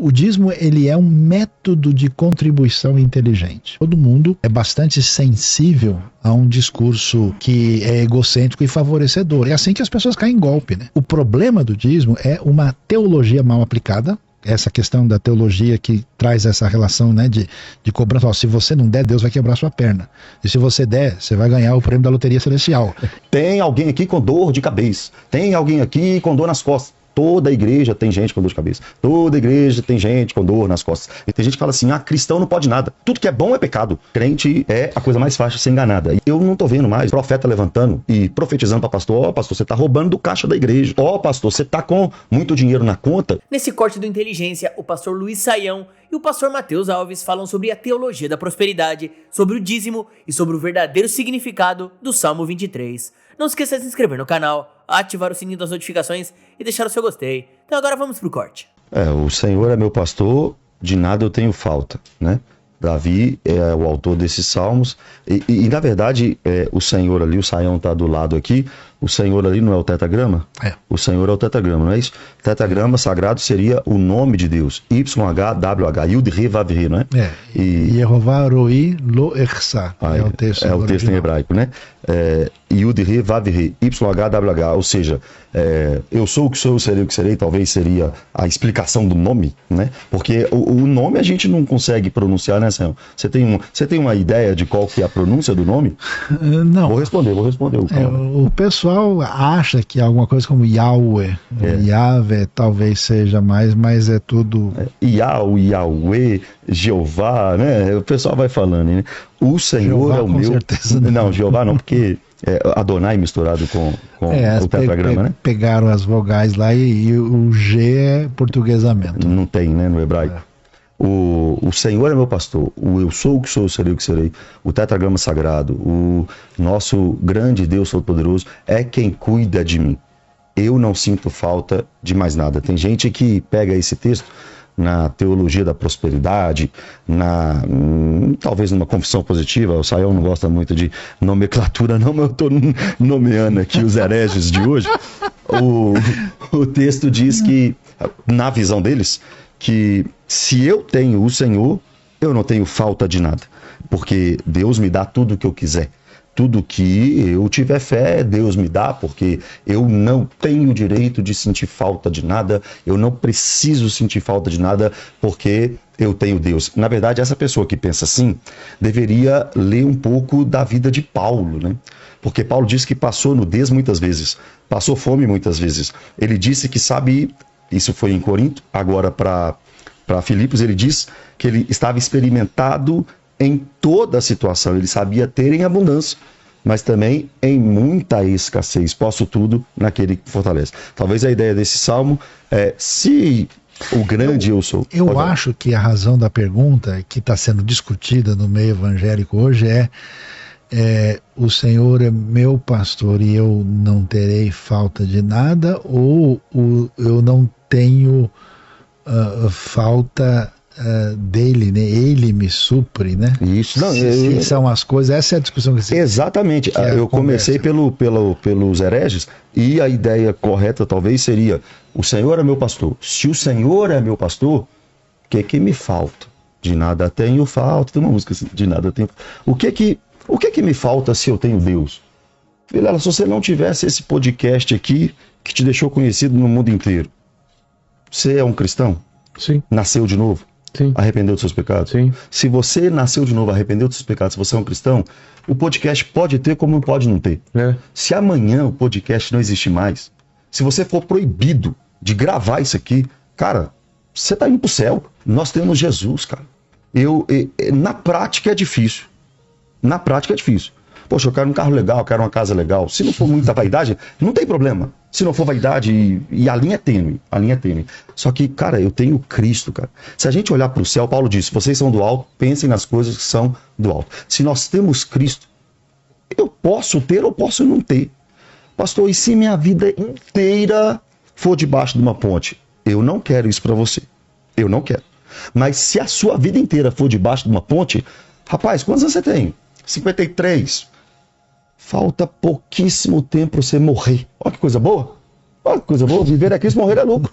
O dízimo, ele é um método de contribuição inteligente. Todo mundo é bastante sensível a um discurso que é egocêntrico e favorecedor. É assim que as pessoas caem em golpe, né? O problema do dízimo é uma teologia mal aplicada. Essa questão da teologia que traz essa relação, né, de cobrança. Ó, se você não der, Deus vai quebrar sua perna. E se você der, você vai ganhar o prêmio da loteria celestial. Tem alguém aqui com dor de cabeça. Tem alguém aqui com dor nas costas. Toda igreja tem gente com dor de cabeça. Toda igreja tem gente com dor nas costas. E tem gente que fala assim, cristão não pode nada. Tudo que é bom é pecado. Crente é a coisa mais fácil de ser enganada. E eu não tô vendo mais profeta levantando e profetizando para pastor, pastor, você tá roubando do caixa da igreja. Pastor, você tá com muito dinheiro na conta. Nesse corte do Inteligência, o pastor Luiz Saião e o pastor Matheus Alves falam sobre a teologia da prosperidade, sobre o dízimo e sobre o verdadeiro significado do Salmo 23. Não esqueça de se inscrever no canal, ativar o sininho das notificações e deixar o seu gostei. Então agora vamos pro corte. O Senhor é meu pastor, de nada eu tenho falta, né? Davi é o autor desses salmos e na verdade, o Senhor ali, o Saião está do lado aqui, o Senhor ali não é o tetragrama? O Senhor é o tetragrama, não é isso? Tetragrama sagrado seria o nome de Deus, YHWH, Yud He Vav He, não é? E Yehová Roi Lo Echsa, é o texto é o texto em hebraico, né? Yud He Vav He, YHWH, ou seja, eu sou o que sou, eu serei o que serei, talvez seria a explicação do nome, né? Porque o nome a gente não consegue pronunciar, né, Senhor? Você tem uma ideia de qual que é a pronúncia do nome? Não. Vou responder. O pessoal acha que alguma coisa como Yahweh, Yahvé talvez seja mais, mas é tudo... Yahweh, Jeová, né? O pessoal vai falando, né? O Senhor Jeová, é o com meu... certeza não, Jeová não, porque Adonai misturado com o tetragrama, né? Pegaram as vogais lá e o G é portuguesamento. Não tem, né, no hebraico. O Senhor é meu pastor, o eu sou o que sou, eu serei o que serei, o tetragrama sagrado, o nosso grande Deus Todo-Poderoso é quem cuida de mim. Eu não sinto falta de mais nada. Tem gente que pega esse texto na teologia da prosperidade, talvez numa confissão positiva. O Saião não gosta muito de nomenclatura não, mas eu estou nomeando aqui os hereges de hoje. O texto diz que, na visão deles, que se eu tenho o Senhor, eu não tenho falta de nada, porque Deus me dá tudo o que eu quiser. Tudo que eu tiver fé, Deus me dá, porque eu não tenho direito de sentir falta de nada, eu não preciso sentir falta de nada, porque eu tenho Deus. Na verdade, essa pessoa que pensa assim, deveria ler um pouco da vida de Paulo, né? Porque Paulo disse que passou nudez muitas vezes, passou fome muitas vezes. Ele disse que sabe, isso foi em Corinto, agora para Filipos, ele diz que ele estava experimentado em toda a situação, ele sabia ter em abundância, mas também em muita escassez. Posso tudo naquele que fortalece. Talvez a ideia desse salmo é, se o grande eu sou. Eu acho que a razão da pergunta que está sendo discutida no meio evangélico hoje é o Senhor é meu pastor e eu não terei falta de nada, ou eu não tenho falta dele, né? Ele me supre, né? Isso. Não, são as coisas, essa é a discussão que exatamente. Eu comecei pelos hereges e a ideia correta talvez seria: o Senhor é meu pastor. Se o Senhor é meu pastor, o que me falta? De nada tenho falta. Tem uma música assim, de nada tenho. O que me falta se eu tenho Deus? Vilela, se você não tivesse esse podcast aqui que te deixou conhecido no mundo inteiro, você é um cristão? Sim. Nasceu de novo? Sim. Arrependeu dos seus pecados? Sim. Se você nasceu de novo, arrependeu dos seus pecados, se você é um cristão, o podcast pode ter como pode não ter. Se amanhã o podcast não existir mais, se você for proibido de gravar isso aqui, cara, você tá indo pro céu. Nós temos Jesus, cara. Na prática é difícil. Na prática é difícil. Poxa, eu quero um carro legal, eu quero uma casa legal. Se não for muita vaidade, não tem problema. Se não for vaidade, e a linha é tênue, Só que, cara, eu tenho Cristo, cara. Se a gente olhar para o céu, Paulo disse, vocês são do alto, pensem nas coisas que são do alto. Se nós temos Cristo, eu posso ter ou posso não ter. Pastor, e se minha vida inteira for debaixo de uma ponte? Eu não quero isso para você. Eu não quero. Mas se a sua vida inteira for debaixo de uma ponte, rapaz, quantos anos você tem? 53. Falta pouquíssimo tempo para você morrer. Olha que coisa boa. Olha que coisa boa. Viver é Cristo, morrer é lucro.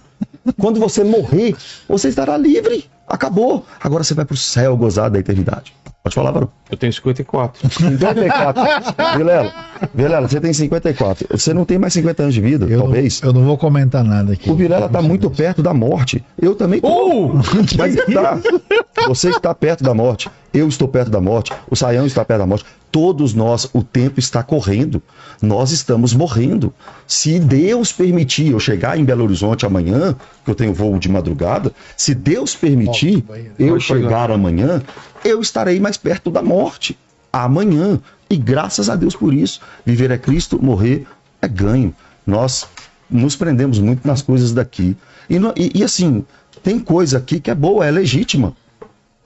Quando você morrer, você estará livre. Acabou. Agora você vai para o céu gozar da eternidade. Pode falar, Varão. Eu tenho 54. 54. Vilela, você tem 54. Você não tem mais 50 anos de vida, talvez. Eu não vou comentar nada aqui. O Vilela está muito perto da morte. Eu também tô. Mas tá. Você está perto da morte. Eu estou perto da morte. O Saião está perto da morte. Todos nós, o tempo está correndo. Nós estamos morrendo. Se Deus permitir eu chegar em Belo Horizonte amanhã, que eu tenho voo de madrugada, se Deus permitir eu chegar amanhã, eu estarei mais perto da morte. Amanhã. E graças a Deus por isso. Viver é Cristo, morrer é ganho. Nós nos prendemos muito nas coisas daqui. E assim, tem coisa aqui que é boa, é legítima.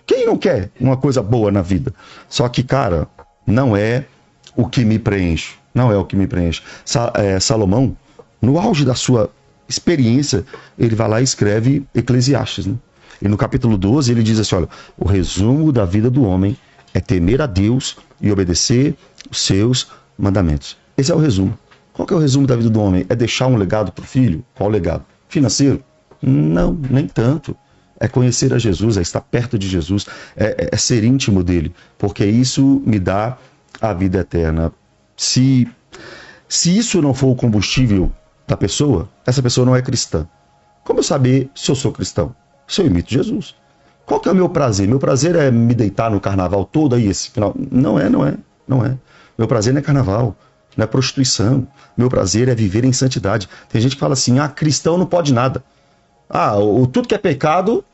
Quem não quer uma coisa boa na vida? Só que, cara, não é o que me preenche. Não é o que me preenche. Salomão, no auge da sua experiência, ele vai lá e escreve Eclesiastes, né? E no capítulo 12 ele diz assim, olha, o resumo da vida do homem é temer a Deus e obedecer os seus mandamentos. Esse é o resumo. Qual que é o resumo da vida do homem? É deixar um legado para o filho? Qual legado? Financeiro? Não, nem tanto. É conhecer a Jesus, é estar perto de Jesus, é ser íntimo dele, porque isso me dá a vida eterna. Se isso não for o combustível da pessoa, essa pessoa não é cristã. Como eu saber se eu sou cristão? Se eu imito Jesus. Qual que é o meu prazer? Meu prazer é me deitar no carnaval todo aí, esse final. Não é. Meu prazer não é carnaval, não é prostituição. Meu prazer é viver em santidade. Tem gente que fala assim, cristão não pode nada. Tudo que é pecado,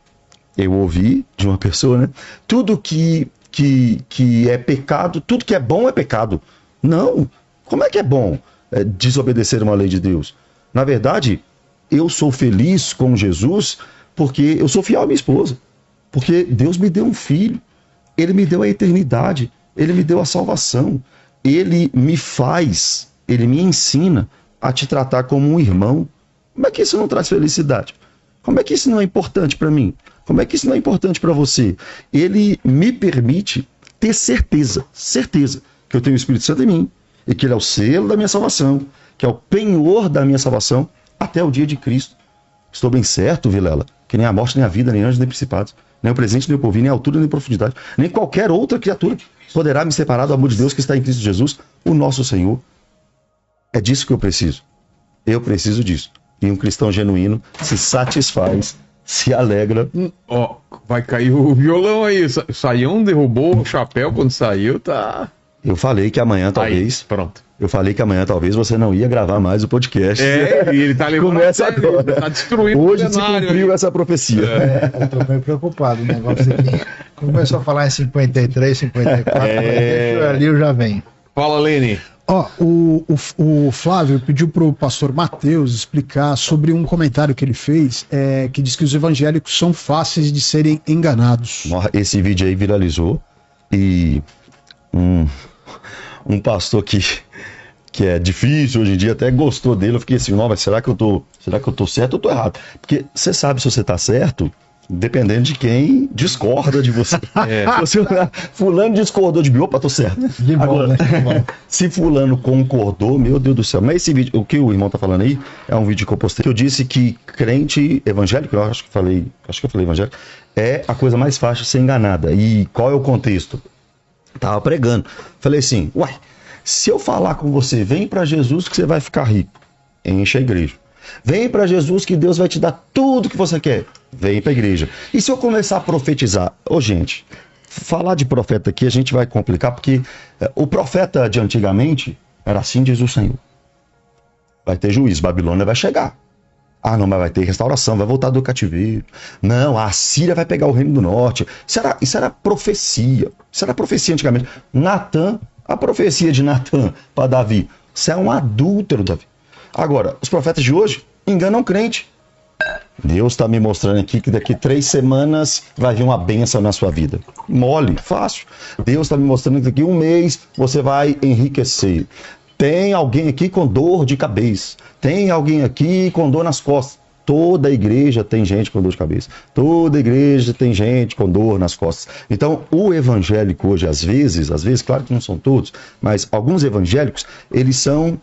eu ouvi de uma pessoa, né? Tudo que é pecado, tudo que é bom é pecado. Não. Como é que é bom desobedecer uma lei de Deus? Na verdade, eu sou feliz com Jesus porque eu sou fiel à minha esposa. Porque Deus me deu um filho. Ele me deu a eternidade. Ele me deu a salvação. Ele me ensina a te tratar como um irmão. Como é que isso não traz felicidade? Como é que isso não é importante para mim? Como é que isso não é importante para você? Ele me permite ter certeza que eu tenho o Espírito Santo em mim e que ele é o selo da minha salvação, que é o penhor da minha salvação até o dia de Cristo. Estou bem certo, Vilela, que nem a morte, nem a vida, nem anjos, nem principados, nem o presente, nem o porvir, nem a altura, nem a profundidade, nem qualquer outra criatura poderá me separar do amor de Deus que está em Cristo Jesus, o nosso Senhor. É disso que eu preciso. Eu preciso disso. E um cristão genuíno se satisfaz, se alegra. Vai cair o violão aí. O Saião derrubou o chapéu quando saiu, tá... Eu falei que amanhã talvez... Pronto. Eu falei que amanhã talvez você não ia gravar mais o podcast. E ele tá levando Começa agora. Ele tá destruindo Hoje o cenário. se cumpriu essa profecia. Eu tô meio preocupado. O negócio aqui começou a falar em 53, 54, ali eu já venho. Fala, Lene. O Flávio pediu para o pastor Mateus explicar sobre um comentário que ele fez, que diz que os evangélicos são fáceis de serem enganados. Esse vídeo aí viralizou e um pastor que é difícil hoje em dia até gostou dele. Eu fiquei assim, mas será que eu tô certo ou tô errado? Porque você sabe se você tá certo dependendo de quem discorda de você. Se fulano discordou de mim, opa, tô certo. Agora, se fulano concordou, meu Deus do céu. Mas esse vídeo, o que o irmão tá falando aí, é um vídeo que eu postei, que eu disse que crente evangélico, eu acho que eu falei evangélico, é a coisa mais fácil de ser enganada. E qual é o contexto? Tava pregando. Falei assim, se eu falar com você, vem para Jesus que você vai ficar rico, enche a igreja. Vem para Jesus que Deus vai te dar tudo que você quer. Vem para a igreja. E se eu começar a profetizar? Gente, falar de profeta aqui a gente vai complicar, porque o profeta de antigamente era assim, diz o Senhor. Vai ter juízo, Babilônia vai chegar. Não, mas vai ter restauração, vai voltar do cativeiro. Não, a Síria vai pegar o reino do norte. Isso era profecia. Isso era profecia antigamente. Natan, a profecia de Natan para Davi. Você é um adúltero, Davi. Agora, os profetas de hoje enganam o crente. Deus está me mostrando aqui que daqui 3 semanas vai vir uma bênção na sua vida. Mole, fácil. Deus está me mostrando que daqui 1 mês você vai enriquecer. Tem alguém aqui com dor de cabeça. Tem alguém aqui com dor nas costas. Toda igreja tem gente com dor de cabeça. Toda igreja tem gente com dor nas costas. Então, o evangélico hoje, às vezes, claro que não são todos, mas alguns evangélicos, eles são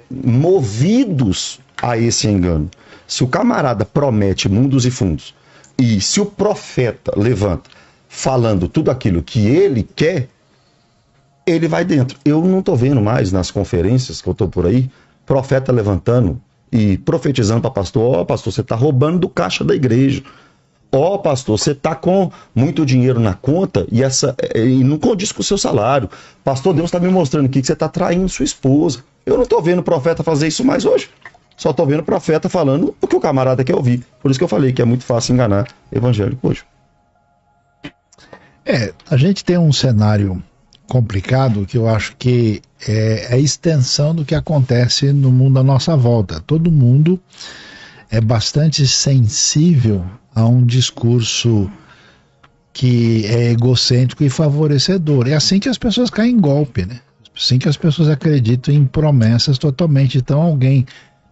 movidos a esse engano. Se o camarada promete mundos e fundos, e se o profeta levanta falando tudo aquilo que ele quer, ele vai dentro. Eu não estou vendo mais nas conferências que eu estou por aí, profeta levantando e profetizando para pastor: ó, pastor, você está roubando do caixa da igreja. Ó, pastor, você está com muito dinheiro na conta e não condiz com o seu salário. Pastor, Deus está me mostrando aqui que você está traindo sua esposa. Eu não estou vendo o profeta fazer isso mais hoje. Só estou vendo o profeta falando o que o camarada quer ouvir. Por isso que eu falei que é muito fácil enganar evangélico hoje. A gente tem um cenário complicado que eu acho que é a extensão do que acontece no mundo à nossa volta. Todo mundo é bastante sensível a um discurso que é egocêntrico e favorecedor. É assim que as pessoas caem em golpe, né? Assim que as pessoas acreditam em promessas totalmente. Então alguém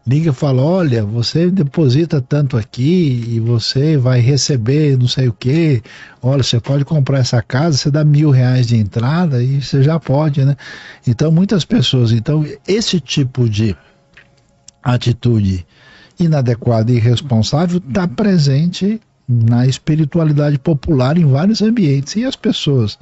liga e fala: olha, você deposita tanto aqui e você vai receber não sei o que. Olha, você pode comprar essa casa, você dá R$1.000 de entrada e você já pode, né? Então muitas pessoas, esse tipo de atitude inadequada e irresponsável está presente na espiritualidade popular em vários ambientes, e as pessoas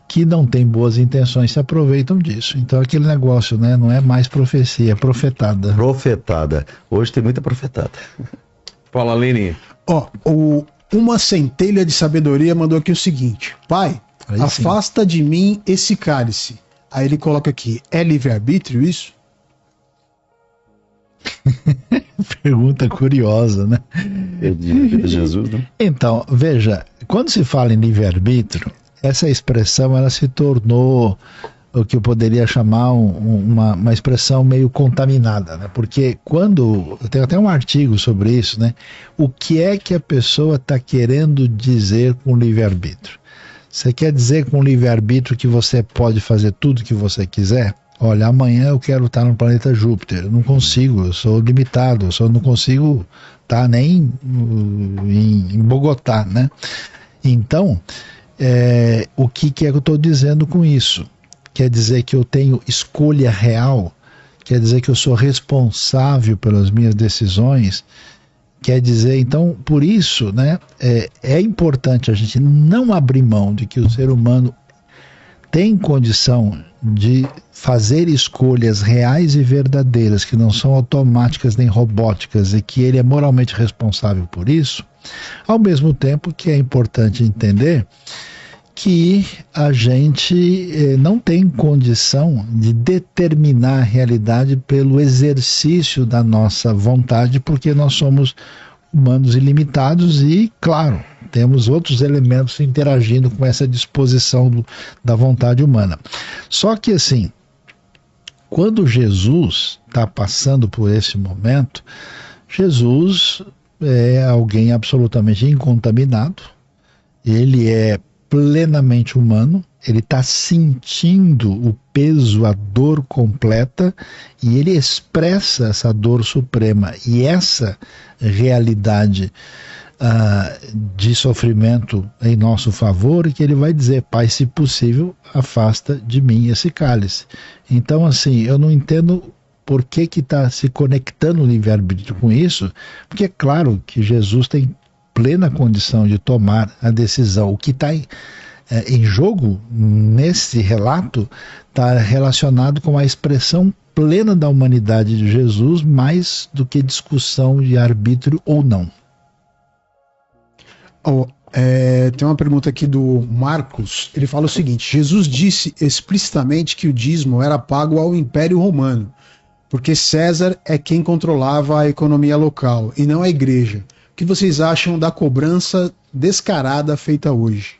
que não têm boas intenções se aproveitam disso. Então aquele negócio, né, não é mais profecia, é profetada. Profetada. Hoje tem muita profetada. Fala, Lene. Uma centelha de sabedoria mandou aqui o seguinte: pai, afasta de mim esse cálice. Aí ele coloca aqui: é livre-arbítrio isso? Pergunta curiosa, né? De Jesus, né? Então, veja, quando se fala em livre-arbítrio, essa expressão ela se tornou o que eu poderia chamar uma expressão meio contaminada, né? Porque quando... Eu tenho até um artigo sobre isso, né? O que é que a pessoa está querendo dizer com livre-arbítrio? Você quer dizer com livre-arbítrio que você pode fazer tudo que você quiser? Olha, amanhã eu quero estar no planeta Júpiter. Eu não consigo, eu sou limitado, eu só não consigo estar nem em Bogotá, né? Então, o que é que eu estou dizendo com isso? Quer dizer que eu tenho escolha real? Quer dizer que eu sou responsável pelas minhas decisões? Quer dizer, então, por isso, né, é importante a gente não abrir mão de que o ser humano tem condição de fazer escolhas reais e verdadeiras, que não são automáticas nem robóticas, e que ele é moralmente responsável por isso, ao mesmo tempo que é importante entender que a gente não tem condição de determinar a realidade pelo exercício da nossa vontade, porque nós somos humanos ilimitados e, claro, temos outros elementos interagindo com essa disposição da vontade humana. Só que assim, quando Jesus está passando por esse momento, Jesus é alguém absolutamente incontaminado, ele é plenamente humano, ele está sentindo o peso, a dor completa, e ele expressa essa dor suprema. E essa realidade de sofrimento em nosso favor, e que ele vai dizer: Pai, se possível, afasta de mim esse cálice. Então, assim, eu não entendo por que está se conectando o livre-arbítrio com isso, porque é claro que Jesus tem plena condição de tomar a decisão. O que está em jogo nesse relato está relacionado com a expressão plena da humanidade de Jesus, mais do que discussão de arbítrio ou não. Tem uma pergunta aqui do Marcos. Ele fala o seguinte: Jesus disse explicitamente que o dízimo era pago ao Império Romano, porque César é quem controlava a economia local e não a igreja. O que vocês acham da cobrança descarada feita hoje?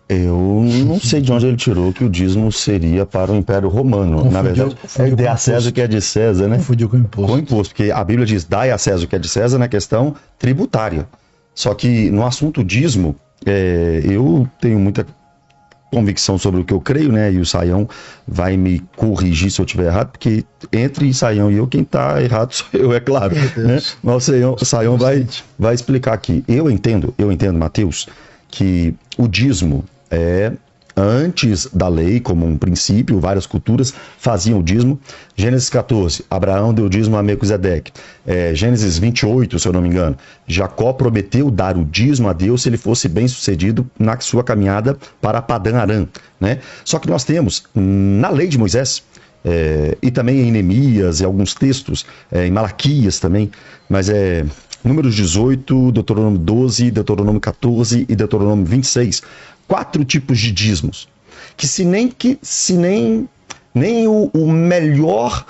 Eu não sei de onde ele tirou que o dízimo seria para o Império Romano. Na verdade, dê a César o que é de César, né? Confundiu com imposto. Com imposto, porque a Bíblia diz: dai a César o que é de César na questão tributária. Só que no assunto dízimo, eu tenho muita convicção sobre o que eu creio, né? E o Saião vai me corrigir se eu estiver errado, porque entre Saião e eu, quem está errado sou eu, é claro. Né? Mas o Saião vai explicar aqui. Eu entendo, Mateus, que o dízimo é antes da lei, como um princípio, várias culturas faziam o dízimo. Gênesis 14, Abraão deu dízimo a Melquisedeque. Gênesis 28, se eu não me engano, Jacó prometeu dar o dízimo a Deus se ele fosse bem sucedido na sua caminhada para Padã Arã, né? Só que nós temos, na lei de Moisés, e também em Neemias e alguns textos, em Malaquias também, mas Números 18, Deuteronômio 12, Deuteronômio 14 e Deuteronômio 26, 4 tipos de dízimos, que se nem o melhor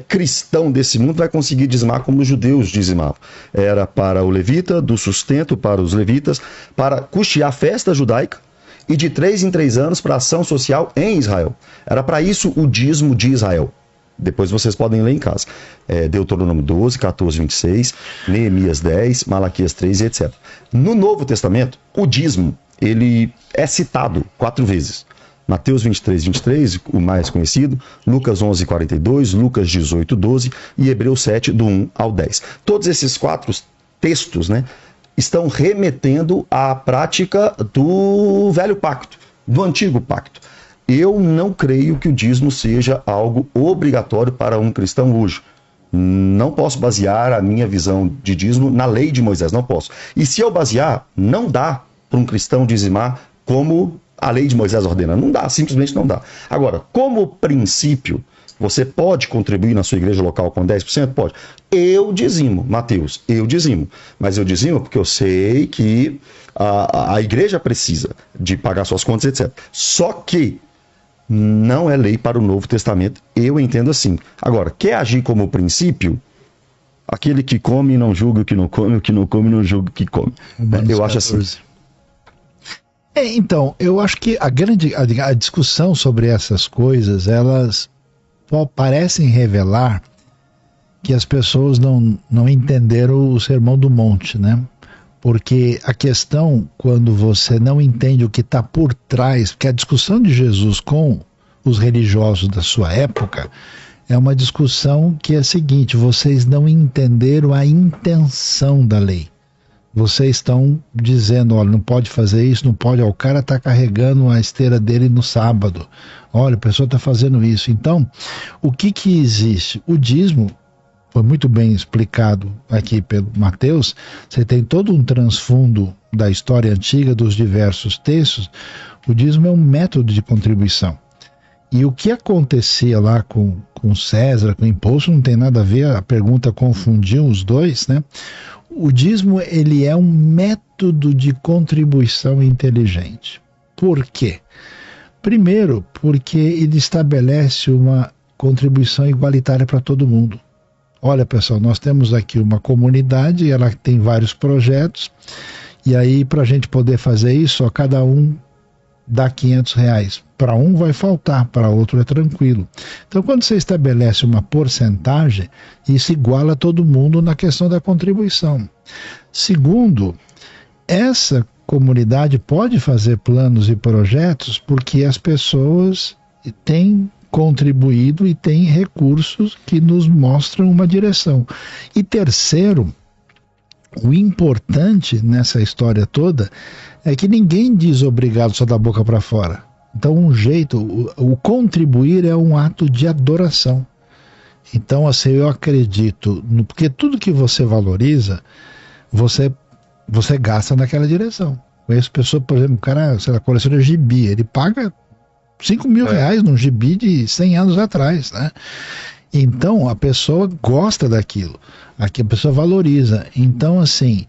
cristão desse mundo vai conseguir dizimar como os judeus dizimavam. Era para o levita, do sustento para os levitas, para custear a festa judaica, e de 3 em 3 anos para ação social em Israel. Era para isso o dízimo de Israel. Depois vocês podem ler em casa. Deuteronômio 12, 14, 26, Neemias 10, Malaquias 3 e etc. No Novo Testamento, o dízimo ele é citado 4 vezes. Mateus 23, 23, o mais conhecido, Lucas 11, 42, Lucas 18, 12 e Hebreus 7, do 1 ao 10. Todos esses 4 textos, né, estão remetendo à prática do velho pacto, do antigo pacto. Eu não creio que o dízimo seja algo obrigatório para um cristão hoje. Não posso basear a minha visão de dízimo na lei de Moisés, não posso. E se eu basear, não dá para um cristão dizimar como a lei de Moisés ordena. Não dá, simplesmente não dá. Agora, como princípio, você pode contribuir na sua igreja local com 10%? Pode. Eu dizimo, Mateus, eu dizimo. Mas eu dizimo porque eu sei que a igreja precisa de pagar suas contas, etc. Só que não é lei para o Novo Testamento, eu entendo assim. Agora, quer agir como princípio? Aquele que come não julga o que não come, o que não come não julga o que come. Eu acho assim. Então, eu acho que a discussão sobre essas coisas, elas parecem revelar que as pessoas não entenderam o Sermão do Monte, né? Porque a questão, quando você não entende o que está por trás, porque a discussão de Jesus com os religiosos da sua época é uma discussão que é a seguinte: vocês não entenderam a intenção da lei. Vocês estão dizendo, olha, não pode fazer isso, não pode, o cara está carregando a esteira dele no sábado. Olha, a pessoa está fazendo isso. Então, o que existe? O dízimo foi muito bem explicado aqui pelo Mateus. Você tem todo um transfundo da história antiga, dos diversos textos. O dízimo é um método de contribuição. E o que acontecia lá com César, com o imposto, não tem nada a ver, a pergunta confundiu os dois, né? O dízimo, ele é um método de contribuição inteligente. Por quê? Primeiro, porque ele estabelece uma contribuição igualitária para todo mundo. Olha, pessoal, nós temos aqui uma comunidade, ela tem vários projetos, e aí, para a gente poder fazer isso, cada um dá R$500. Para um vai faltar, para outro é tranquilo. Então, quando você estabelece uma porcentagem, isso iguala todo mundo na questão da contribuição. Segundo, essa comunidade pode fazer planos e projetos porque as pessoas têm contribuído e têm recursos que nos mostram uma direção. E terceiro, o importante nessa história toda é que ninguém diz obrigado só da boca para fora. Então, o contribuir é um ato de adoração. Então, assim, eu acredito, porque tudo que você valoriza, você gasta naquela direção. Conheço pessoa, por exemplo, o cara, sei lá, coleciona gibi, ele paga R$5.000 num gibi de 100 anos atrás, né? Então, a pessoa gosta daquilo, aqui a pessoa valoriza. Então, assim,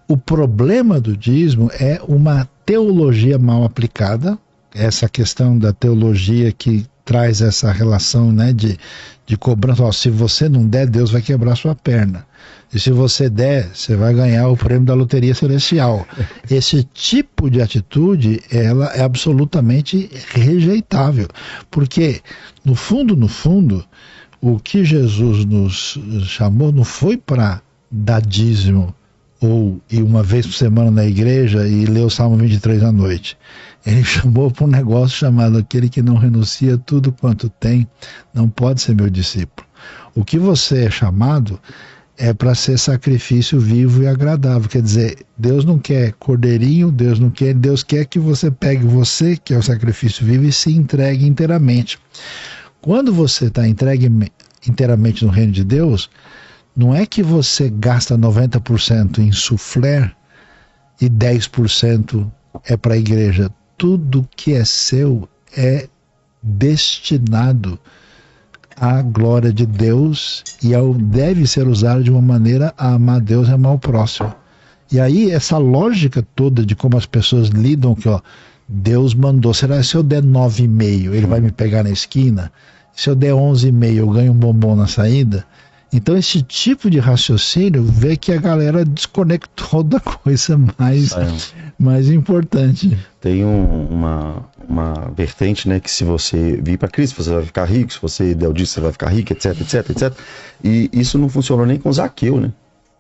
o problema do dízimo é uma teologia mal aplicada, essa questão da teologia que traz essa relação, né, de cobrança. Ó, se você não der, Deus vai quebrar sua perna. E se você der, você vai ganhar o prêmio da loteria celestial. Esse tipo de atitude, ela é absolutamente rejeitável. Porque, no fundo, o que Jesus nos chamou não foi para dar dízimo ou ir uma vez por semana na igreja e ler o Salmo 23 à noite. Ele chamou para um negócio chamado: aquele que não renuncia a tudo quanto tem, não pode ser meu discípulo. O que você é chamado é para ser sacrifício vivo e agradável. Quer dizer, Deus não quer cordeirinho, Deus quer que você pegue você, que é o sacrifício vivo, e se entregue inteiramente. Quando você está entregue inteiramente no reino de Deus, não é que você gasta 90% em soufflé e 10% é para a igreja. Tudo que é seu é destinado à glória de Deus e deve ser usado de uma maneira a amar Deus e amar o próximo. E aí essa lógica toda de como as pessoas lidam, que ó, Deus mandou, será que se eu der 9,5 ele vai me pegar na esquina? Se eu der 11,5 eu ganho um bombom na saída? Então esse tipo de raciocínio vê que a galera desconectou da coisa mais importante. Tem uma vertente, né, que se você vir para Cristo, você vai ficar rico, se você der o dízimo, você vai ficar rico, etc, etc, etc. E isso não funcionou nem com Zaqueu, né?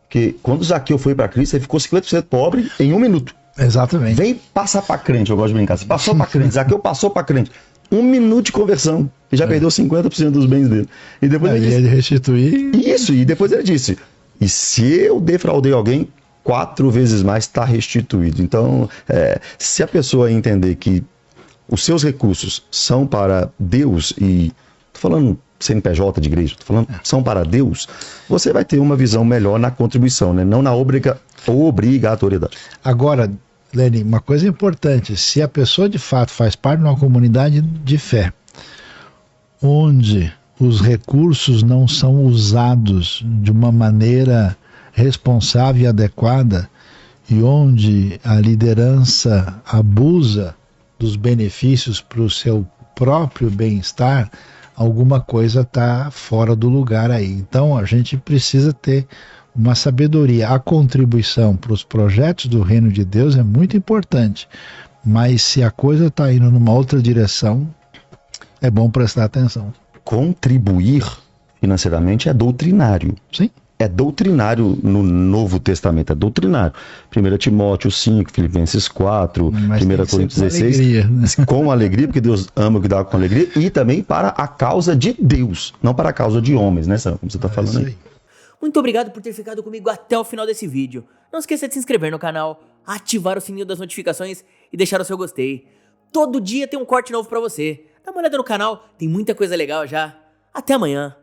Porque quando Zaqueu foi para Cristo, ele ficou 50% pobre em 1 minuto. Exatamente. Vem passar para crente, eu gosto de brincar. Você passou para crente, Zaqueu passou para crente. 1 minuto de conversão, e já perdeu 50% dos bens dele. E depois ele disse, restituir. Isso, e depois ele disse, e se eu defraudei alguém, 4 vezes mais está restituído. Então, se a pessoa entender que os seus recursos são para Deus, e estou falando CNPJ de igreja, estou falando são para Deus, você vai ter uma visão melhor na contribuição, né? Não na obrigatoriedade. Agora, Leni, uma coisa importante, se a pessoa de fato faz parte de uma comunidade de fé, onde os recursos não são usados de uma maneira responsável e adequada, e onde a liderança abusa dos benefícios para o seu próprio bem-estar, alguma coisa está fora do lugar aí. Então a gente precisa ter uma sabedoria. A contribuição para os projetos do reino de Deus é muito importante, mas se a coisa está indo numa outra direção, é bom prestar atenção. Contribuir financeiramente é doutrinário. Sim. É doutrinário no Novo Testamento, é doutrinário. 1 Timóteo 5, Filipenses 4, 1 Coríntios 16, alegria, né? Com alegria, porque Deus ama o que dá com alegria, e também para a causa de Deus, não para a causa de homens, né, Sam? Como você está falando aí. Muito obrigado por ter ficado comigo até o final desse vídeo. Não esqueça de se inscrever no canal, ativar o sininho das notificações e deixar o seu gostei. Todo dia tem um corte novo pra você. Dá uma olhada no canal, tem muita coisa legal já. Até amanhã.